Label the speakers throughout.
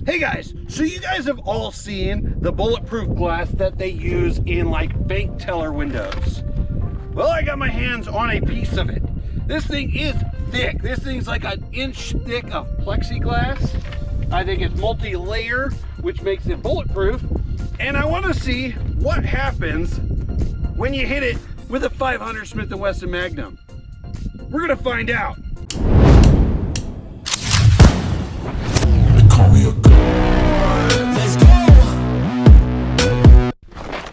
Speaker 1: Hey guys, so you guys have all seen the bulletproof glass that they use in like bank teller windows. Well, I got my hands on a piece of it. This thing is thick. This thing's like an inch thick of plexiglass. I think it's multi-layer, which makes it bulletproof. And I want to see what happens when you hit it with a 500 Smith Wesson Magnum. We're gonna find out.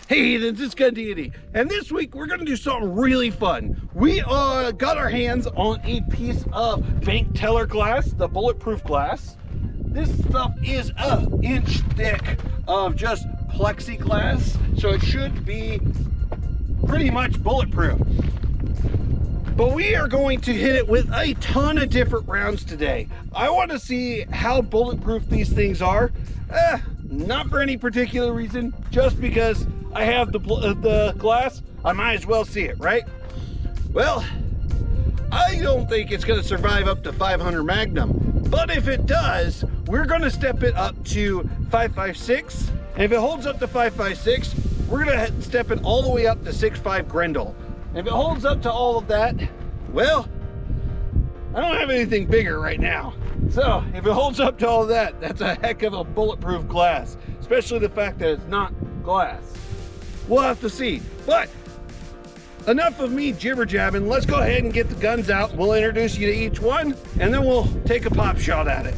Speaker 1: Hey heathens, it's Gun Deity, and this week we're gonna do something really fun. We got our hands on a piece of bank teller glass, the bulletproof glass. This stuff is an inch thick of just plexiglass, so it should be pretty much bulletproof. But we are going to hit it with a ton of different rounds today. I want to see how bulletproof these things are. Not for any particular reason, just because I have the glass, I might as well see it, right? Well, I don't think it's going to survive up to 500 Magnum, but if it does, we're going to step it up to 5.56, and if it holds up to 5.56, we're going to step it all the way up to 6.5 Grendel. If it holds up to all of that, well, I don't have anything bigger right now. So if it holds up to all of that, that's a heck of a bulletproof glass, especially the fact that it's not glass. We'll have to see. But enough of me jibber jabbing. Let's go ahead and get the guns out. We'll introduce you to each one, and then we'll take a pop shot at it.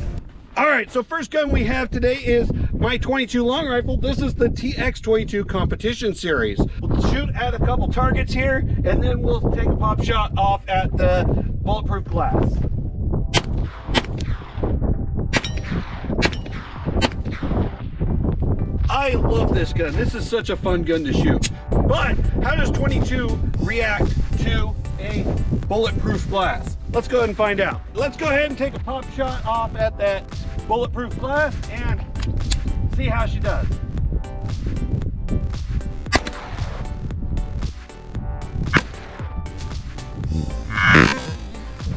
Speaker 1: All right, so first gun we have today is my 22 long rifle. This is the TX22 competition series. We'll shoot at a couple targets here, and then we'll take a pop shot off at the bulletproof glass. I love this gun. This is such a fun gun to shoot. But how does 22 react to a bulletproof glass? Let's go ahead and find out. Let's go ahead and take a pop shot off at that bulletproof glass and see how she does.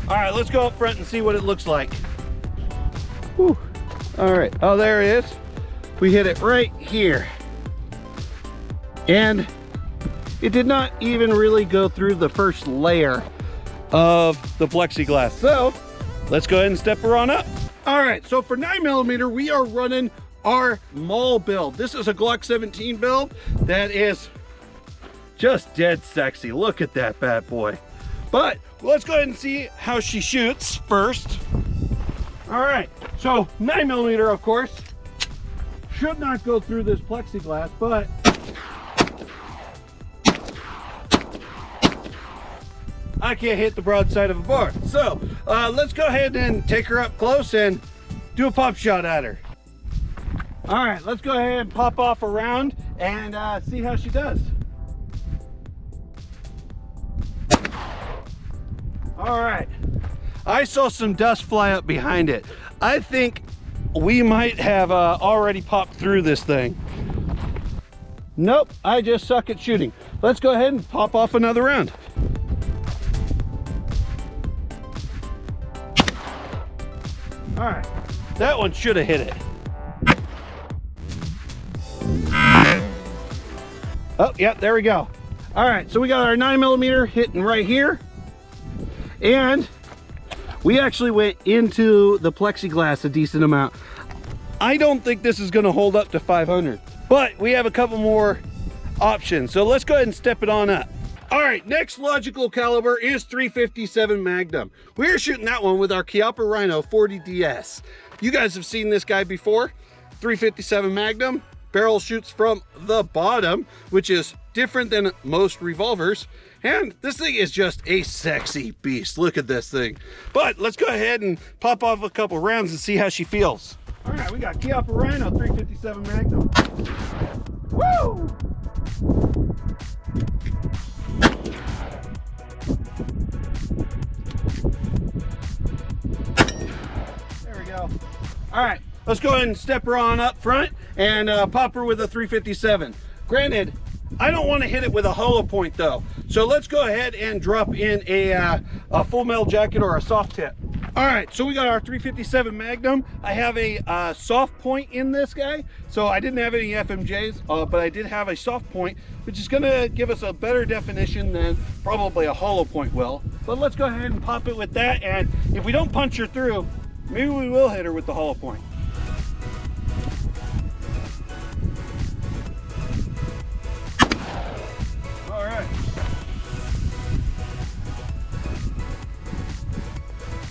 Speaker 1: All right, let's go up front and see what it looks like. Whew. All right, oh, there it is. We hit it right here. And it did not even really go through the first layer of the plexiglass. So let's go ahead and step her on up. All right, so for 9mm, we are running our Maul build. This is a Glock 17 build that is just dead sexy. Look at that bad boy. But let's go ahead and see how she shoots first. All right, so 9mm, of course, should not go through this plexiglass, but I can't hit the broadside of a bar. So let's go ahead and take her up close and do a pop shot at her. All right, let's go ahead and pop off a round and see how she does. All right, I saw some dust fly up behind it. I think we might have already popped through this thing. Nope, I just suck at shooting. Let's go ahead and pop off another round. All right, that one should have hit it. Oh, yeah, there we go. All right, so we got our 9mm hitting right here. And we actually went into the plexiglass a decent amount. I don't think this is gonna hold up to 500, but we have a couple more options. So let's go ahead and step it on up. All right, next logical caliber is 357 Magnum. We're shooting that one with our Chiappa Rhino 40DS. You guys have seen this guy before. 357 Magnum, barrel shoots from the bottom, which is different than most revolvers. And this thing is just a sexy beast. Look at this thing. But let's go ahead and pop off a couple rounds and see how she feels. All right, we got Chiappa Rhino 357 Magnum. Woo! There we go. All right, let's go ahead and step her on up front and pop her with a 357. Granted, I don't want to hit it with a hollow point though. So let's go ahead and drop in a full metal jacket or a soft tip. All right, so we got our 357 Magnum. I have a soft point in this guy. So I didn't have any FMJs, but I did have a soft point, which is gonna give us a better definition than probably a hollow point will. But let's go ahead and pop it with that. And if we don't punch her through, maybe we will hit her with the hollow point. All right.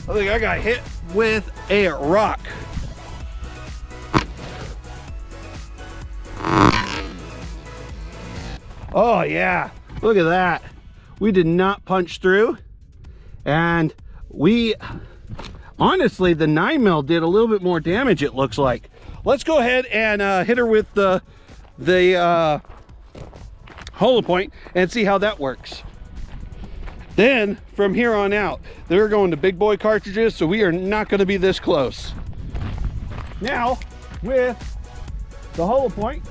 Speaker 1: I think I got hit with a rock. Oh yeah, look at that. We did not punch through, and honestly, the 9mm did a little bit more damage, it looks like. Let's go ahead and hit her with the hollow point and see how that works. Then from here on out, they're going to big boy cartridges, so we are not going to be this close. Now with the hollow point,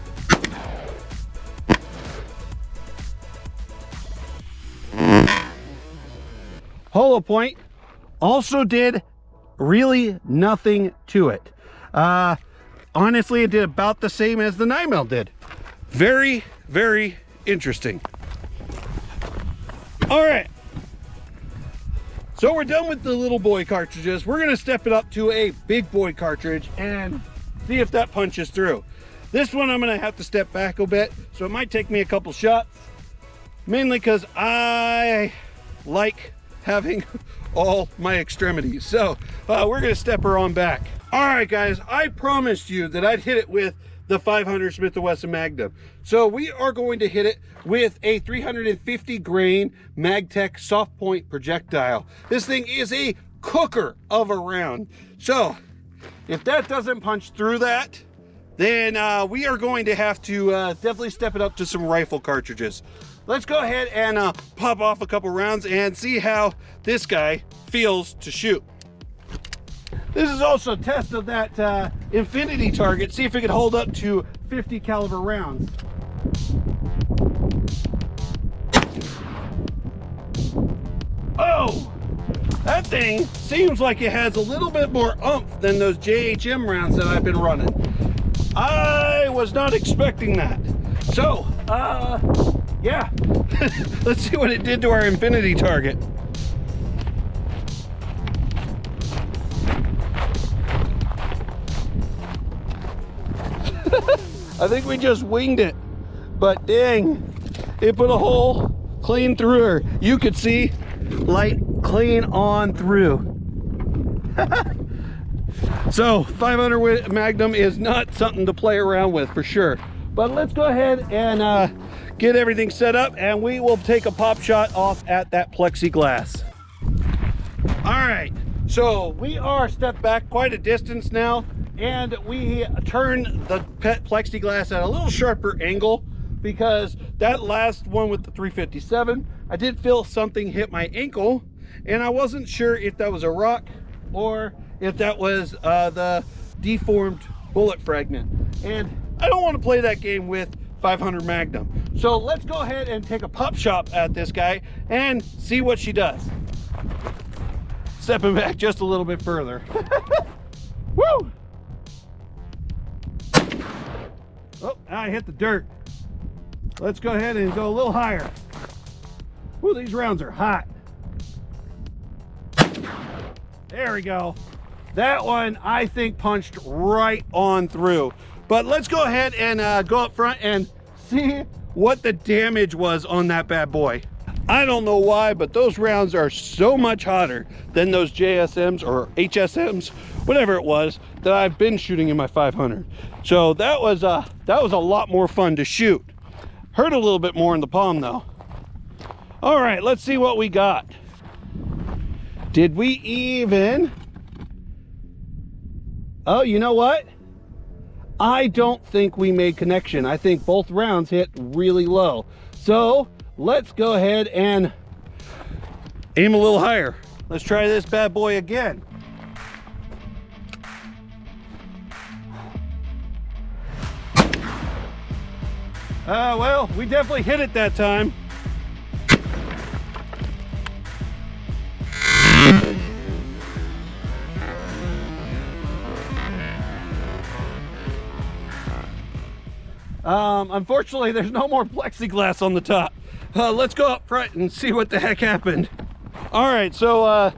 Speaker 1: hollow point also did really nothing to it. Honestly, it did about the same as the 9mm did. Very, very interesting. All right. So we're done with the little boy cartridges. We're gonna step it up to a big boy cartridge and see if that punches through. This one I'm gonna have to step back a bit, so it might take me a couple shots, mainly because I like having all my extremities. So we're gonna step her on back. All right, guys, I promised you that I'd hit it with the 500 Smith Wesson Magnum. So we are going to hit it with a 350 grain Magtech soft point projectile. This thing is a cooker of a round. So if that doesn't punch through that, then we are going to have to definitely step it up to some rifle cartridges. Let's go ahead and pop off a couple rounds and see how this guy feels to shoot. This is also a test of that infinity target. See if it can hold up to 50 caliber rounds. Oh, that thing seems like it has a little bit more oomph than those JHM rounds that I've been running. I was not expecting that. So, yeah, let's see what it did to our infinity target. I think we just winged it, but dang, it put a hole clean through her. You could see light clean on through. So 500 Magnum is not something to play around with for sure. But let's go ahead and get everything set up, and we will take a pop shot off at that plexiglass. All right, so we are stepped back quite a distance now, and we turn the plexiglass at a little sharper angle, because that last one with the 357, I did feel something hit my ankle, and I wasn't sure if that was a rock or if that was the deformed bullet fragment. And I don't want to play that game with 500 Magnum. So let's go ahead and take a pop shot at this guy and see what she does. Stepping back just a little bit further. Woo! Oh, I hit the dirt. Let's go ahead and go a little higher. Woo, these rounds are hot. There we go. That one, I think, punched right on through. But let's go ahead and go up front and see what the damage was on that bad boy. I don't know why, but those rounds are so much hotter than those JSMs or HSMs, whatever it was, that I've been shooting in my 500. So that was a lot more fun to shoot. Hurt a little bit more in the palm though. All right, let's see what we got. Did we even... Oh, you know what? I don't think we made connection. I think both rounds hit really low. So let's go ahead and aim a little higher. Let's try this bad boy again. Well, we definitely hit it that time. Unfortunately, there's no more plexiglass on the top. Let's go up front and see what the heck happened. All right, so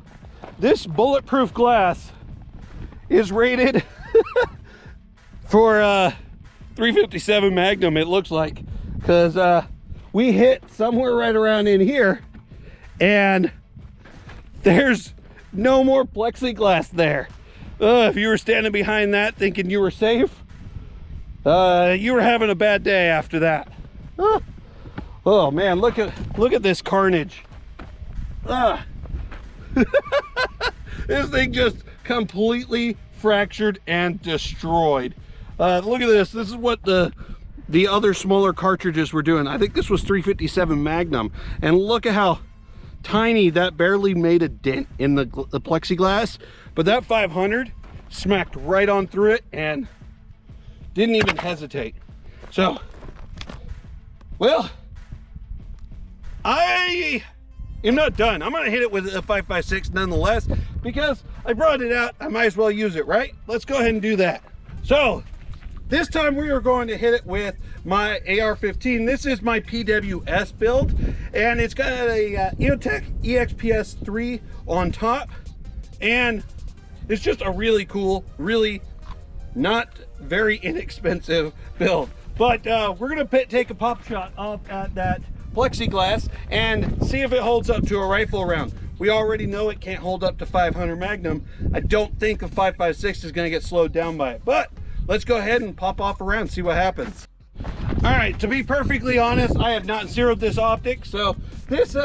Speaker 1: this bulletproof glass is rated for 357 Magnum, it looks like, because we hit somewhere right around in here and there's no more plexiglass there. If you were standing behind that thinking you were safe, you were having a bad day after that. Oh man, look at this carnage. This thing just completely fractured and destroyed. Look at this. This is what the other smaller cartridges were doing. I think this was 357 Magnum, and look at how tiny that barely made a dent in the plexiglass. But that 500 smacked right on through it and didn't even hesitate. So, well, I am not done. I'm gonna hit it with a 5.56 nonetheless, because I brought it out, I might as well use it, right? Let's go ahead and do that. So this time we are going to hit it with my AR-15. This is my PWS build, and it's got a EOTech EXPS 3 on top, and it's just a really cool, really not very inexpensive build. But we're gonna take a pop shot up at that plexiglass and see if it holds up to a rifle round. We already know it can't hold up to 500 Magnum. I don't think a 5.56 is gonna get slowed down by it, but let's go ahead and pop off a round, see what happens. All right, to be perfectly honest, I have not zeroed this optic, so this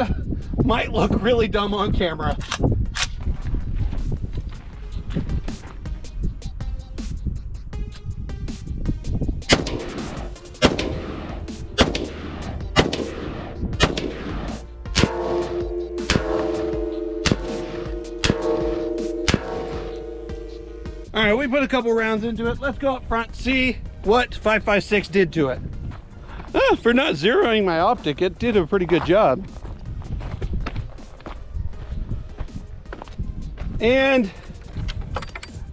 Speaker 1: might look really dumb on camera. All right, we put a couple rounds into it. Let's go up front, see what 5.56 did to it. For not zeroing my optic, it did a pretty good job. And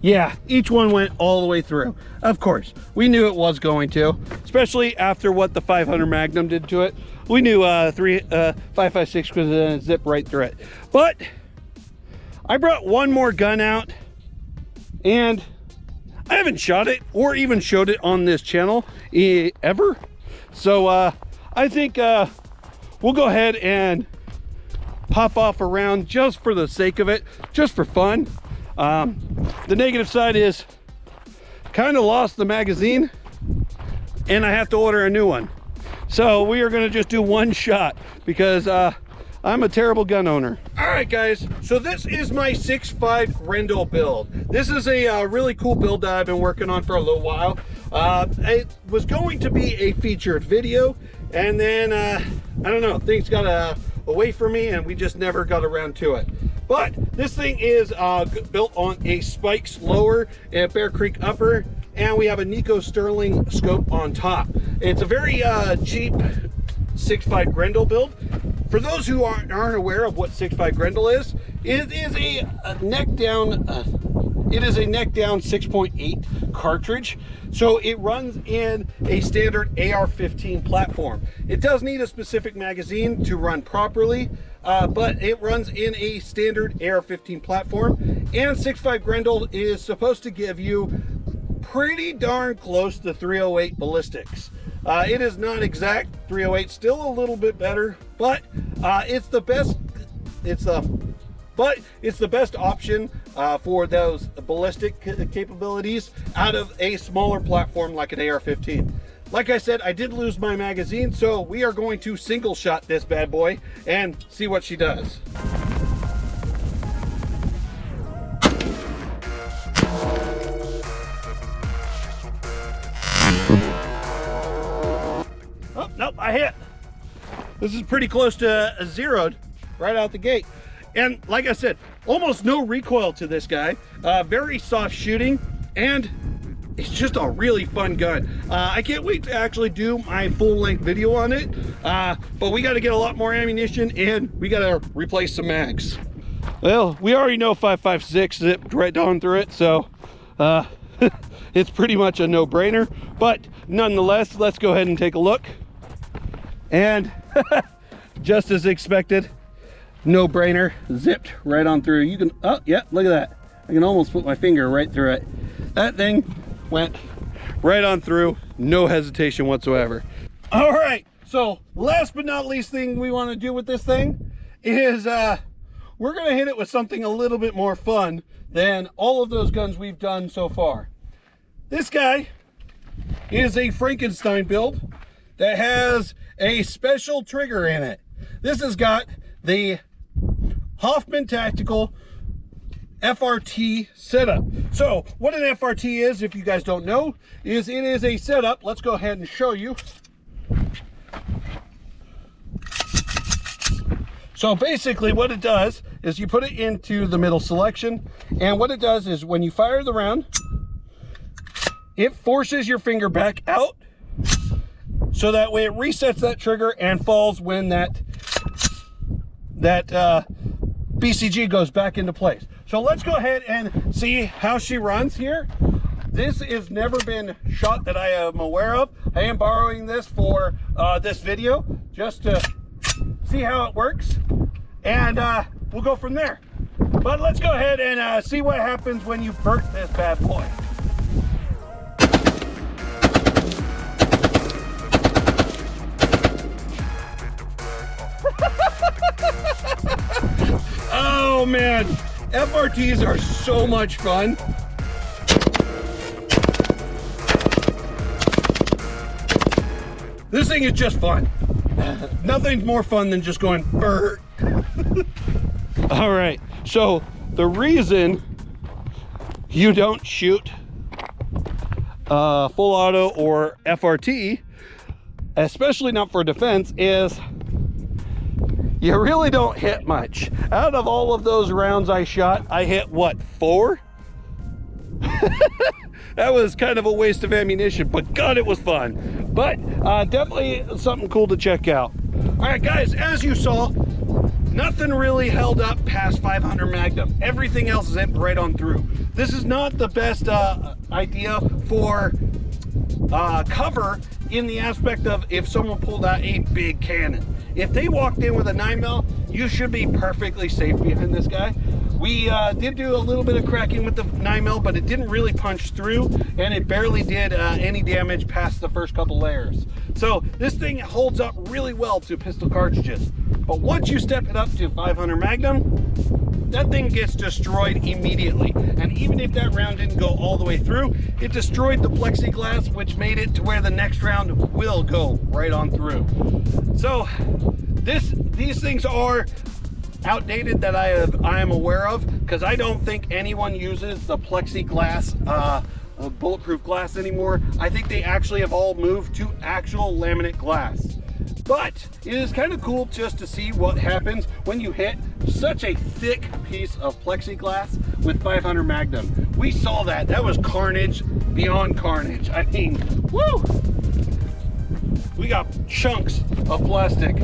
Speaker 1: yeah, each one went all the way through. Of course, we knew it was going to, especially after what the 500 Magnum did to it. We knew 5.56 was gonna zip right through it. But I brought one more gun out, and I haven't shot it or even showed it on this channel ever. So I think we'll go ahead and pop off a round just for the sake of it, just for fun. The negative side is kind of lost the magazine and I have to order a new one. So we are gonna just do one shot because I'm a terrible gun owner. All right, guys, so this is my 6.5 Grendel build. This is a really cool build that I've been working on for a little while. It was going to be a featured video, and then, I don't know, things got away from me and we just never got around to it. But this thing is built on a Spikes lower and Bear Creek upper, and we have a Nico Sterling scope on top. It's a very cheap 6.5 Grendel build. For those who aren't aware of what 6.5 Grendel is, it is a neck down 6.8 cartridge. So it runs in a standard AR-15 platform. It does need a specific magazine to run properly, but it runs in a standard AR-15 platform. And 6.5 Grendel is supposed to give you pretty darn close to 308 ballistics. It is not exact 308, still a little bit better, but it's the best. It's the best option for those ballistic capabilities out of a smaller platform like an AR-15. Like I said, I did lose my magazine, so we are going to single shot this bad boy and see what she does. Oh, nope, I hit. This is pretty close to a zeroed right out the gate. And like I said, almost no recoil to this guy. Very soft shooting, and it's just a really fun gun. I can't wait to actually do my full-length video on it, but we got to get a lot more ammunition and we got to replace some mags. Well, we already know 5.56 zipped right down through it, so it's pretty much a no-brainer. But nonetheless, let's go ahead and take a look. And just as expected, no-brainer, zipped right on through. You can, oh yeah, look at that. I can almost put my finger right through it. That thing went right on through, no hesitation whatsoever. All right, so last but not least thing we want to do with this thing is we're gonna hit it with something a little bit more fun than all of those guns we've done so far. This guy is a Frankenstein build that has a special trigger in it. This has got the Hoffman Tactical FRT setup. So what an FRT is, if you guys don't know, is it is a setup. Let's go ahead and show you. So basically what it does is you put it into the middle selection, and what it does is when you fire the round, it forces your finger back out, so that way it resets that trigger and falls when that BCG goes back into place. So let's go ahead and see how she runs here. This has never been shot that I am aware of. I am borrowing this for this video just to see how it works, and we'll go from there. But let's go ahead and see what happens when you burnt this bad boy. Oh man, FRTs are so much fun. This thing is just fun. Nothing's more fun than just going burr. All right, so the reason you don't shoot full auto or FRT, especially not for defense, is you really don't hit much. Out of all of those rounds I shot, I hit what, 4? That was kind of a waste of ammunition, but God, it was fun. But definitely something cool to check out. All right, guys, as you saw, nothing really held up past 500 Magnum. Everything else zipped right on through. This is not the best idea for cover in the aspect of if someone pulled out a big cannon. If they walked in with a 9mm, you should be perfectly safe behind this guy. We did do a little bit of cracking with the 9mm, but it didn't really punch through, and it barely did any damage past the first couple layers. So this thing holds up really well to pistol cartridges. But once you step it up to 500 Magnum, that thing gets destroyed immediately. And even if that round didn't go all the way through, it destroyed the plexiglass, which made it to where the next round will go right on through. So these things are outdated that I am aware of, because I don't think anyone uses the plexiglass bulletproof glass anymore. I think they actually have all moved to actual laminate glass. But it is kind of cool just to see what happens when you hit such a thick piece of plexiglass with 500 Magnum. We saw that. That was carnage beyond carnage. I mean, woo! We got chunks of plastic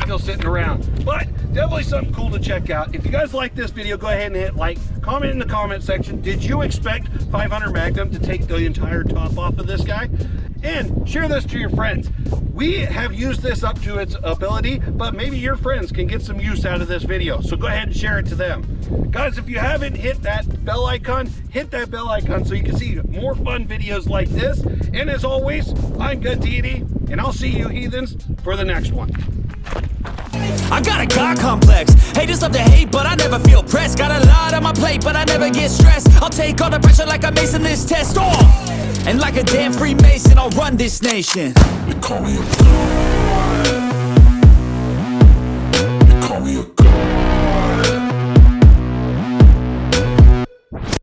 Speaker 1: still sitting around. But definitely something cool to check out. If you guys like this video, go ahead and hit like, comment in the comment section. Did you expect 500 Magnum to take the entire top off of this guy? And share this to your friends. We have used this up to its ability, but maybe your friends can get some use out of this video. So go ahead and share it to them. Guys, if you haven't hit that bell icon, hit that bell icon so you can see more fun videos like this. And as always, I'm Good Deity, and I'll see you heathens for the next one.
Speaker 2: I got a God complex. Haters love to hate, but I never feel pressed. Got a lot on my plate, but I never get stressed. I'll take all the pressure like I'm acing this test. And like a damn Freemason, I'll run this nation. They call me a